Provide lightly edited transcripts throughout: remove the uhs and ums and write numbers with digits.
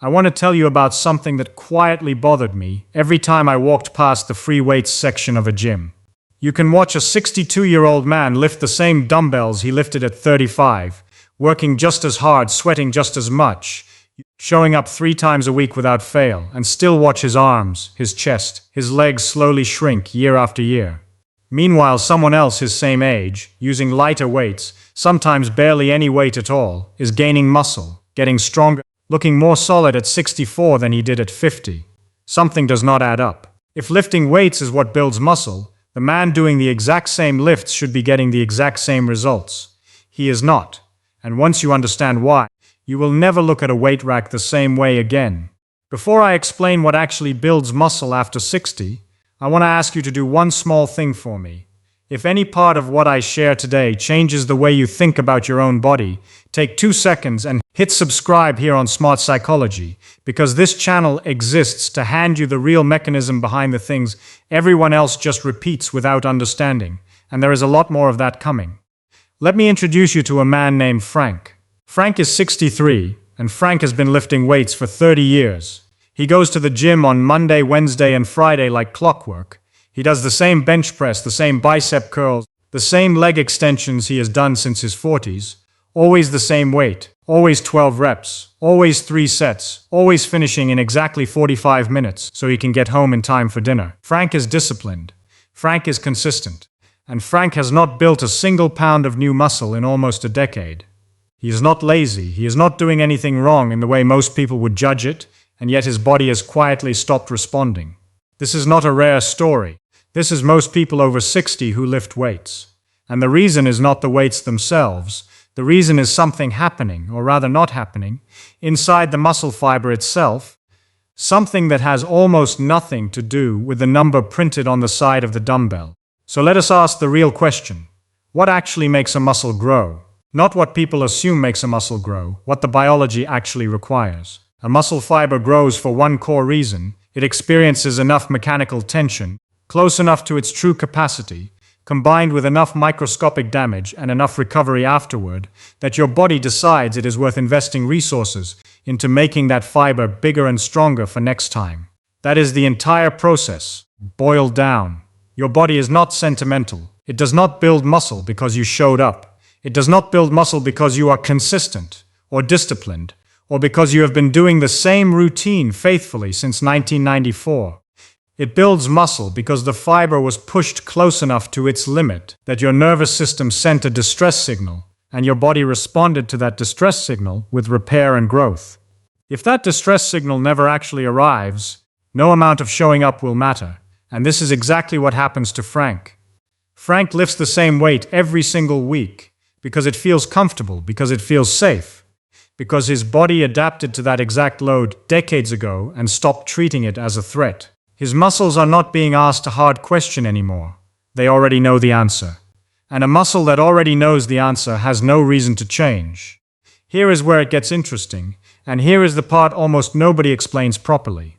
I want to tell you about something that quietly bothered me every time I walked past the free weights section of a gym. You can watch a 62-year-old man lift the same dumbbells he lifted at 35, working just as hard, sweating just as much, showing up 3 times a week without fail, and still watch his arms, his chest, his legs slowly shrink year after year. Meanwhile, someone else his same age, using lighter weights, sometimes barely any weight at all, is gaining muscle, getting stronger, looking more solid at 64 than he did at 50. Something does not add up. If lifting weights is what builds muscle, the man doing the exact same lifts should be getting the exact same results. He is not. And once you understand why, you will never look at a weight rack the same way again. Before I explain what actually builds muscle after 60, I want to ask you to do one small thing for me. If any part of what I share today changes the way you think about your own body, take 2 seconds and hit subscribe here on Smart Psychology, because this channel exists to hand you the real mechanism behind the things everyone else just repeats without understanding, and there is a lot more of that coming. Let me introduce you to a man named Frank. Frank is 63, and Frank has been lifting weights for 30 years. He goes to the gym on Monday, Wednesday, and Friday like clockwork. He does the same bench press, the same bicep curls, the same leg extensions he has done since his 40s. Always the same weight, always 12 reps, always 3 sets, always finishing in exactly 45 minutes so he can get home in time for dinner. Frank is disciplined. Frank is consistent. And Frank has not built a single pound of new muscle in almost a decade. He is not lazy. He is not doing anything wrong in the way most people would judge it, and yet his body has quietly stopped responding. This is not a rare story. This is most people over 60 who lift weights. And the reason is not the weights themselves. The reason is something happening, or rather not happening, inside the muscle fiber itself, something that has almost nothing to do with the number printed on the side of the dumbbell. So let us ask the real question. What actually makes a muscle grow? Not what people assume makes a muscle grow, what the biology actually requires. A muscle fiber grows for one core reason. It experiences enough mechanical tension, close enough to its true capacity, combined with enough microscopic damage and enough recovery afterward, that your body decides it is worth investing resources into making that fiber bigger and stronger for next time. That is the entire process, boiled down. Your body is not sentimental. It does not build muscle because you showed up. It does not build muscle because you are consistent or disciplined, or because you have been doing the same routine faithfully since 1994. It builds muscle because the fiber was pushed close enough to its limit that your nervous system sent a distress signal, and your body responded to that distress signal with repair and growth. If that distress signal never actually arrives, no amount of showing up will matter, and this is exactly what happens to Frank. Frank lifts the same weight every single week because it feels comfortable, because it feels safe, because his body adapted to that exact load decades ago and stopped treating it as a threat. His muscles are not being asked a hard question anymore. They already know the answer. And a muscle that already knows the answer has no reason to change. Here is where it gets interesting, and here is the part almost nobody explains properly.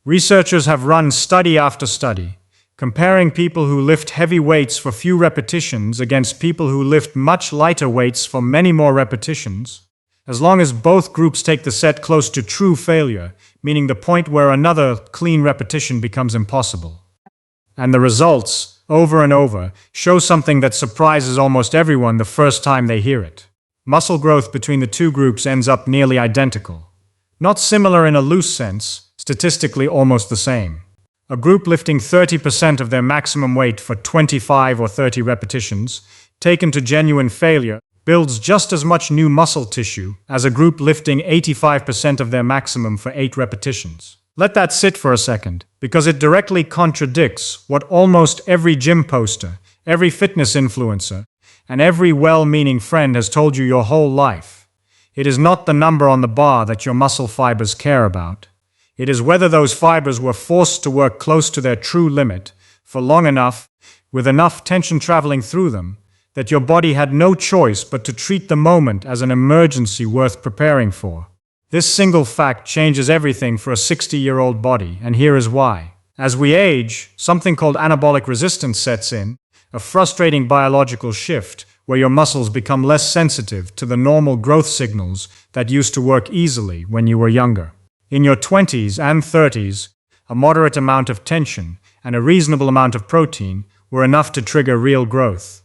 Researchers have run study after study, comparing people who lift heavy weights for few repetitions against people who lift much lighter weights for many more repetitions. As long as both groups take the set close to true failure, meaning the point where another clean repetition becomes impossible. And the results, over and over, show something that surprises almost everyone the first time they hear it. Muscle growth between the two groups ends up nearly identical. Not similar in a loose sense, statistically almost the same. A group lifting 30% of their maximum weight for 25 or 30 repetitions, taken to genuine failure, builds just as much new muscle tissue as a group lifting 85% of their maximum for 8 repetitions. Let that sit for a second, because it directly contradicts what almost every gym poster, every fitness influencer, and every well-meaning friend has told you your whole life. It is not the number on the bar that your muscle fibers care about. It is whether those fibers were forced to work close to their true limit for long enough, with enough tension traveling through them, that your body had no choice but to treat the moment as an emergency worth preparing for. This single fact changes everything for a 60-year-old body, and here is why. As we age, something called anabolic resistance sets in, a frustrating biological shift where your muscles become less sensitive to the normal growth signals that used to work easily when you were younger. In your 20s and 30s, a moderate amount of tension and a reasonable amount of protein were enough to trigger real growth.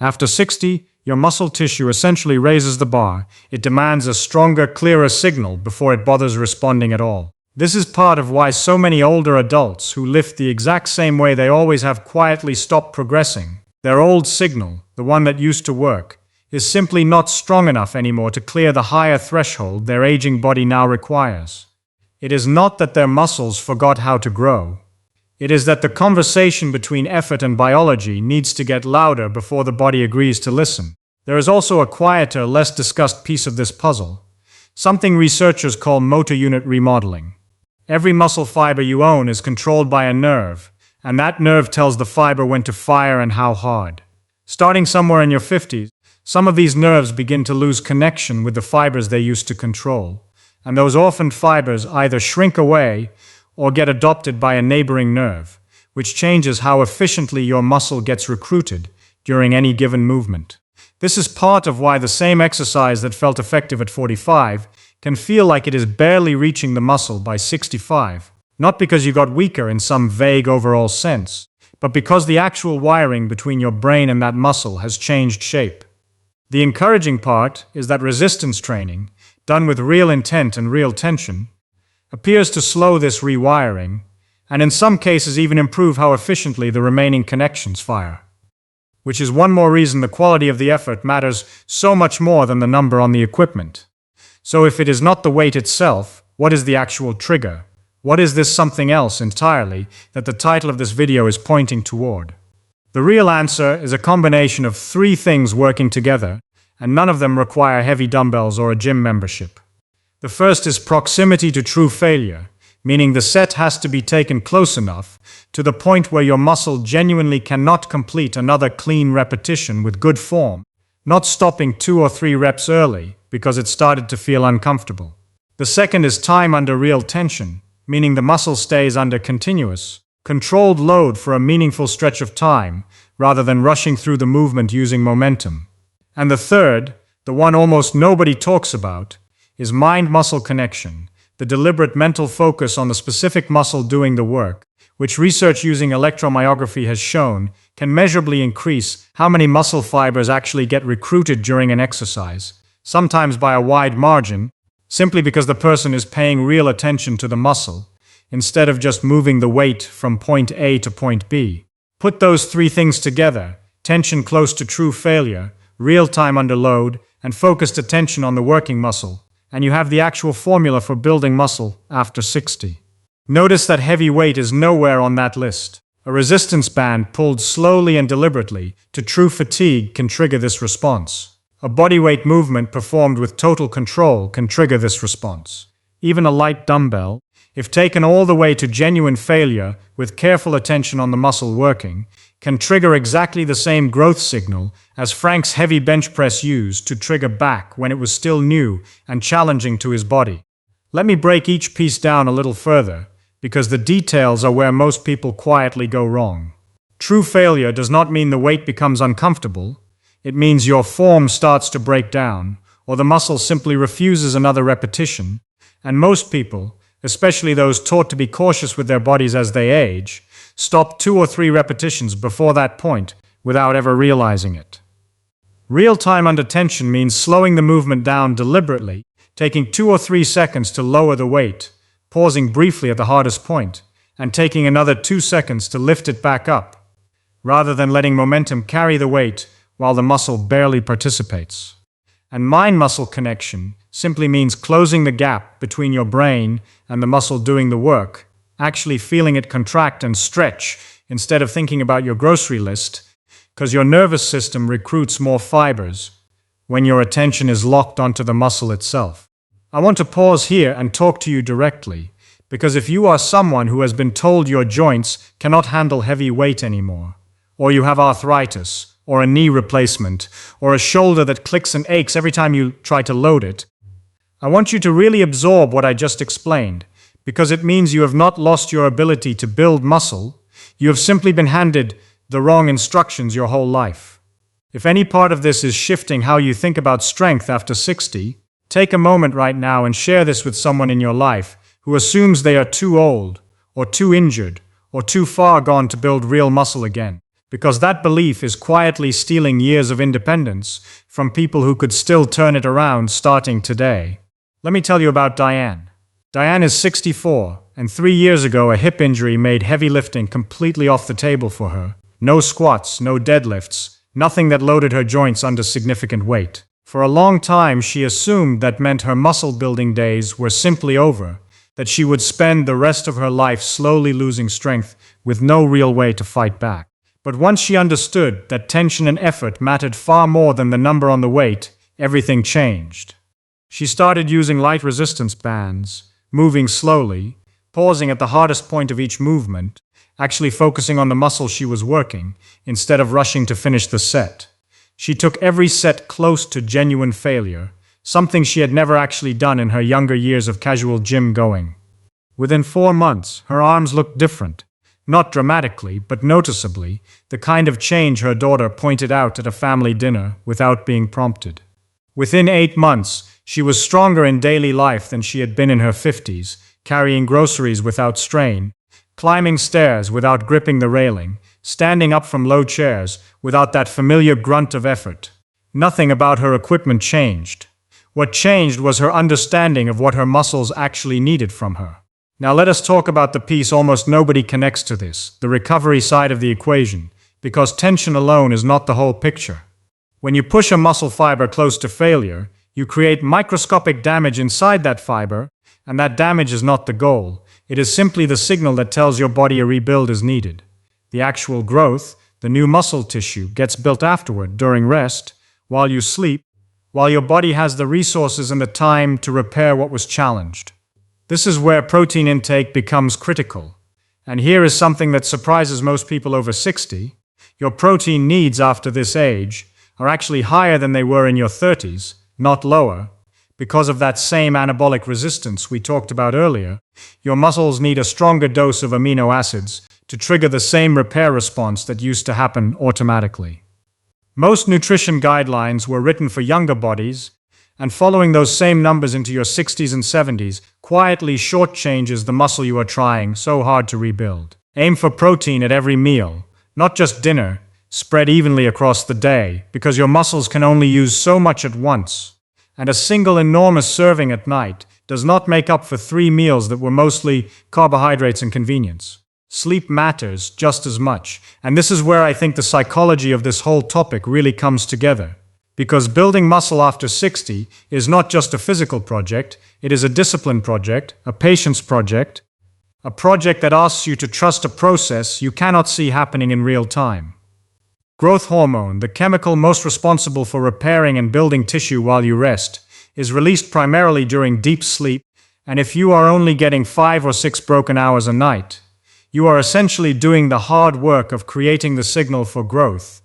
After 60, your muscle tissue essentially raises the bar. It demands a stronger, clearer signal before it bothers responding at all. This is part of why so many older adults who lift the exact same way they always have quietly stopped progressing. Their old signal, the one that used to work, is simply not strong enough anymore to clear the higher threshold their aging body now requires. It is not that their muscles forgot how to grow. It is that the conversation between effort and biology needs to get louder before the body agrees to listen. There is also a quieter, less discussed piece of this puzzle, something researchers call motor unit remodeling. Every muscle fiber you own is controlled by a nerve, and that nerve tells the fiber when to fire and how hard. Starting somewhere in your 50s, some of these nerves begin to lose connection with the fibers they used to control, and those orphaned fibers either shrink away or get adopted by a neighboring nerve, which changes how efficiently your muscle gets recruited during any given movement. This is part of why the same exercise that felt effective at 45 can feel like it is barely reaching the muscle by 65, not because you got weaker in some vague overall sense, but because the actual wiring between your brain and that muscle has changed shape. The encouraging part is that resistance training, done with real intent and real tension, appears to slow this rewiring, and in some cases even improve how efficiently the remaining connections fire. Which is one more reason the quality of the effort matters so much more than the number on the equipment. So if it is not the weight itself, what is the actual trigger? What is this something else entirely that the title of this video is pointing toward? The real answer is a combination of 3 things working together, and none of them require heavy dumbbells or a gym membership. The first is proximity to true failure, meaning the set has to be taken close enough to the point where your muscle genuinely cannot complete another clean repetition with good form, not stopping 2 or 3 reps early because it started to feel uncomfortable. The second is time under real tension, meaning the muscle stays under continuous, controlled load for a meaningful stretch of time, rather than rushing through the movement using momentum. And the third, the one almost nobody talks about, is mind-muscle connection, the deliberate mental focus on the specific muscle doing the work, which research using electromyography has shown can measurably increase how many muscle fibers actually get recruited during an exercise, sometimes by a wide margin, simply because the person is paying real attention to the muscle, instead of just moving the weight from point A to point B. Put those 3 things together: tension close to true failure, real time under load, and focused attention on the working muscle, and you have the actual formula for building muscle after 60. Notice that heavy weight is nowhere on that list. A resistance band pulled slowly and deliberately to true fatigue can trigger this response. A bodyweight movement performed with total control can trigger this response. Even a light dumbbell, if taken all the way to genuine failure with careful attention on the muscle working, can trigger exactly the same growth signal as Frank's heavy bench press used to trigger back when it was still new and challenging to his body. Let me break each piece down a little further, because the details are where most people quietly go wrong. True failure does not mean the weight becomes uncomfortable. It means your form starts to break down, or the muscle simply refuses another repetition, and most people, especially those taught to be cautious with their bodies as they age, stop 2 or 3 repetitions before that point without ever realizing it. Real time under tension means slowing the movement down deliberately, taking 2 or 3 seconds to lower the weight, pausing briefly at the hardest point, and taking another 2 seconds to lift it back up, rather than letting momentum carry the weight while the muscle barely participates. And mind-muscle connection simply means closing the gap between your brain and the muscle doing the work, actually feeling it contract and stretch instead of thinking about your grocery list, because your nervous system recruits more fibers when your attention is locked onto the muscle itself. I want to pause here and talk to you directly, because if you are someone who has been told your joints cannot handle heavy weight anymore, or you have arthritis, or a knee replacement, or a shoulder that clicks and aches every time you try to load it, I want you to really absorb what I just explained, because it means you have not lost your ability to build muscle. You have simply been handed the wrong instructions your whole life. If any part of this is shifting how you think about strength after 60, take a moment right now and share this with someone in your life who assumes they are too old, or too injured, or too far gone to build real muscle again, because that belief is quietly stealing years of independence from people who could still turn it around starting today. Let me tell you about Diane. Diane is 64, and 3 years ago a hip injury made heavy lifting completely off the table for her. No squats, no deadlifts, nothing that loaded her joints under significant weight. For a long time she assumed that meant her muscle building days were simply over, that she would spend the rest of her life slowly losing strength with no real way to fight back. But once she understood that tension and effort mattered far more than the number on the weight, everything changed. She started using light resistance bands, moving slowly, pausing at the hardest point of each movement, actually focusing on the muscle she was working, instead of rushing to finish the set. She took every set close to genuine failure, something she had never actually done in her younger years of casual gym going. Within 4 months, her arms looked different. Not dramatically, but noticeably, the kind of change her daughter pointed out at a family dinner without being prompted. Within 8 months, she was stronger in daily life than she had been in her 50s, carrying groceries without strain, climbing stairs without gripping the railing, standing up from low chairs without that familiar grunt of effort. Nothing about her equipment changed. What changed was her understanding of what her muscles actually needed from her. Now let us talk about the piece almost nobody connects to this, the recovery side of the equation, because tension alone is not the whole picture. When you push a muscle fiber close to failure, you create microscopic damage inside that fiber, and that damage is not the goal. It is simply the signal that tells your body a rebuild is needed. The actual growth, the new muscle tissue, gets built afterward, during rest, while you sleep, while your body has the resources and the time to repair what was challenged. This is where protein intake becomes critical. And here is something that surprises most people over 60. Your protein needs after this age are actually higher than they were in your 30s, not lower. Because of that same anabolic resistance we talked about earlier, your muscles need a stronger dose of amino acids to trigger the same repair response that used to happen automatically. Most nutrition guidelines were written for younger bodies, and following those same numbers into your 60s and 70s quietly shortchanges the muscle you are trying so hard to rebuild. Aim for protein at every meal, not just dinner, spread evenly across the day, because your muscles can only use so much at once. And a single enormous serving at night does not make up for 3 meals that were mostly carbohydrates and convenience. Sleep matters just as much, and this is where I think the psychology of this whole topic really comes together. Because building muscle after 60 is not just a physical project, it is a discipline project, a patience project, a project that asks you to trust a process you cannot see happening in real time. Growth hormone, the chemical most responsible for repairing and building tissue while you rest, is released primarily during deep sleep, and if you are only getting 5 or 6 broken hours a night, you are essentially doing the hard work of creating the signal for growth,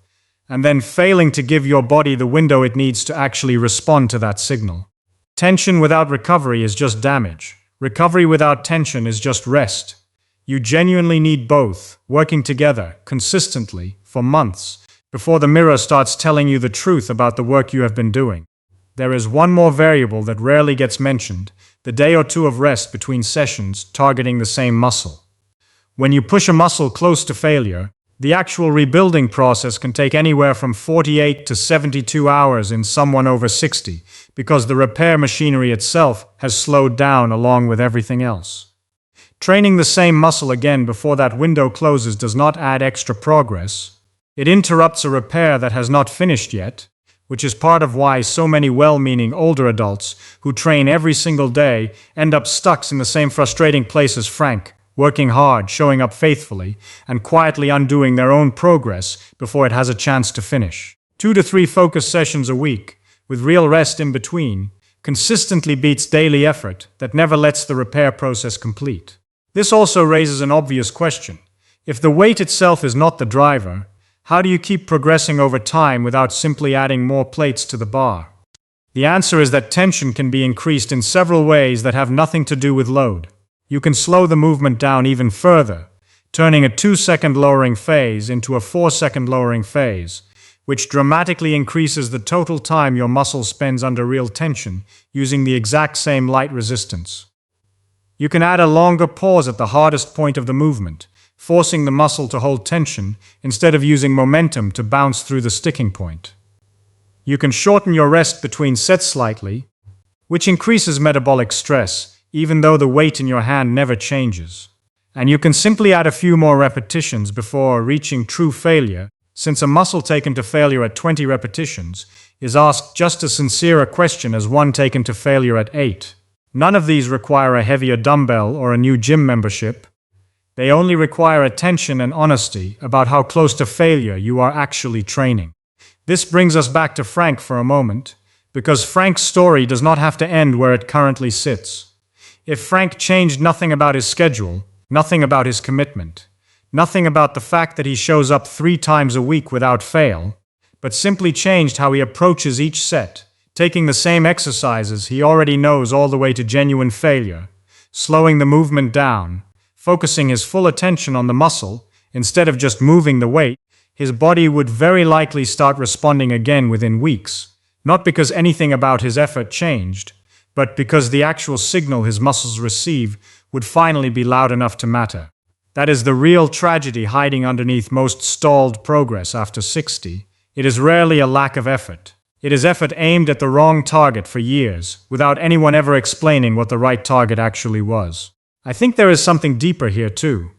and then failing to give your body the window it needs to actually respond to that signal. Tension without recovery is just damage. Recovery without tension is just rest. You genuinely need both, working together, consistently, for months, before the mirror starts telling you the truth about the work you have been doing. There is one more variable that rarely gets mentioned, the day or 2 of rest between sessions targeting the same muscle. When you push a muscle close to failure, the actual rebuilding process can take anywhere from 48 to 72 hours in someone over 60, because the repair machinery itself has slowed down along with everything else. Training the same muscle again before that window closes does not add extra progress. It interrupts a repair that has not finished yet, which is part of why so many well-meaning older adults who train every single day end up stuck in the same frustrating place as Frank, working hard, showing up faithfully, and quietly undoing their own progress before it has a chance to finish. 2 to 3 focus sessions a week, with real rest in between, consistently beats daily effort that never lets the repair process complete. This also raises an obvious question. If the weight itself is not the driver, how do you keep progressing over time without simply adding more plates to the bar? The answer is that tension can be increased in several ways that have nothing to do with load. You can slow the movement down even further, turning a 2-second lowering phase into a 4-second lowering phase, which dramatically increases the total time your muscle spends under real tension, using the exact same light resistance. You can add a longer pause at the hardest point of the movement, forcing the muscle to hold tension instead of using momentum to bounce through the sticking point. You can shorten your rest between sets slightly, which increases metabolic stress, even though the weight in your hand never changes. And you can simply add a few more repetitions before reaching true failure, since a muscle taken to failure at 20 repetitions is asked just as sincere a question as one taken to failure at 8. None of these require a heavier dumbbell or a new gym membership. They only require attention and honesty about how close to failure you are actually training. This brings us back to Frank for a moment, because Frank's story does not have to end where it currently sits. If Frank changed nothing about his schedule, nothing about his commitment, nothing about the fact that he shows up 3 times a week without fail, but simply changed how he approaches each set, taking the same exercises he already knows all the way to genuine failure, slowing the movement down, focusing his full attention on the muscle instead of just moving the weight, his body would very likely start responding again within weeks, not because anything about his effort changed, but because the actual signal his muscles receive would finally be loud enough to matter. That is the real tragedy hiding underneath most stalled progress after 60. It is rarely a lack of effort. It is effort aimed at the wrong target for years, without anyone ever explaining what the right target actually was. I think there is something deeper here too.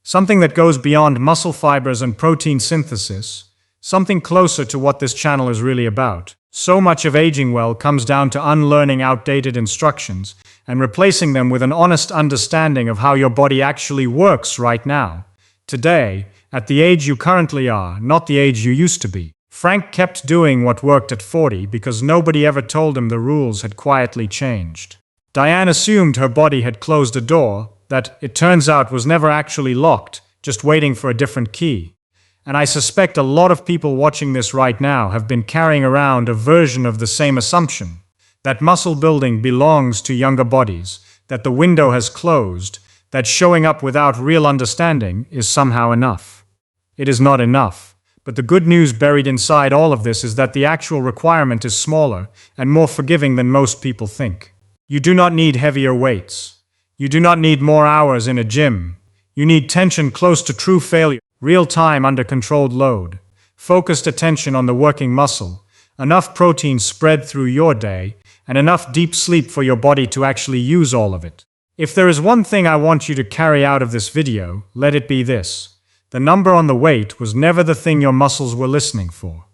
Something that goes beyond muscle fibers and protein synthesis, something closer to what this channel is really about. So much of aging well comes down to unlearning outdated instructions and replacing them with an honest understanding of how your body actually works right now. Today, at the age you currently are, not the age you used to be. Frank kept doing what worked at 40 because nobody ever told him the rules had quietly changed. Diane assumed her body had closed a door that, it turns out, was never actually locked, just waiting for a different key. And I suspect a lot of people watching this right now have been carrying around a version of the same assumption, that muscle building belongs to younger bodies, that the window has closed, that showing up without real understanding is somehow enough. It is not enough, but the good news buried inside all of this is that the actual requirement is smaller and more forgiving than most people think. You do not need heavier weights. You do not need more hours in a gym. You need tension close to true failure, real time under controlled load, focused attention on the working muscle, enough protein spread through your day, and enough deep sleep for your body to actually use all of it. If there is one thing I want you to carry out of this video, let it be this. The number on the weight was never the thing your muscles were listening for.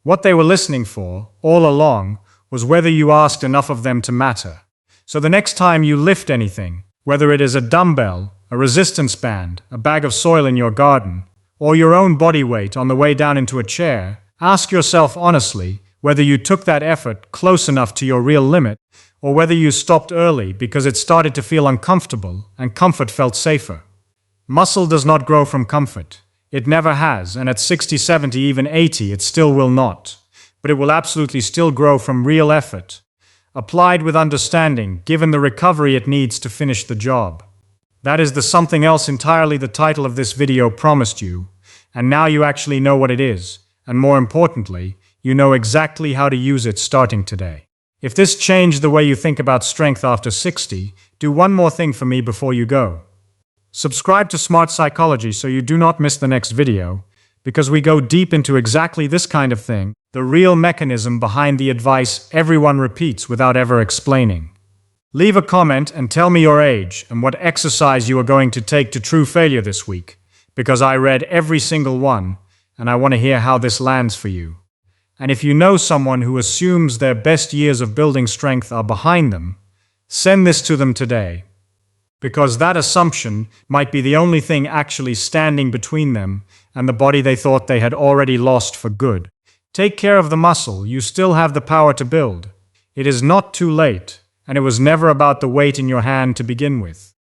What they were listening for, all along, was whether you asked enough of them to matter. So the next time you lift anything, whether it is a dumbbell, a resistance band, a bag of soil in your garden, or your own body weight on the way down into a chair, ask yourself honestly whether you took that effort close enough to your real limit, or whether you stopped early because it started to feel uncomfortable and comfort felt safer. Muscle does not grow from comfort. It never has, and at 60, 70, even 80, it still will not. But it will absolutely still grow from real effort, applied with understanding, given the recovery it needs to finish the job. That is the something else entirely the title of this video promised you, and now you actually know what it is, and more importantly, you know exactly how to use it starting today. If this changed the way you think about strength after 60, do one more thing for me before you go. Subscribe to Smart Psychology so you do not miss the next video, because we go deep into exactly this kind of thing, the real mechanism behind the advice everyone repeats without ever explaining. Leave a comment and tell me your age and what exercise you are going to take to true failure this week, because I read every single one, and I want to hear how this lands for you. And if you know someone who assumes their best years of building strength are behind them, send this to them today. Because that assumption might be the only thing actually standing between them and the body they thought they had already lost for good. Take care of the muscle you still have the power to build. It is not too late, and it was never about the weight in your hand to begin with.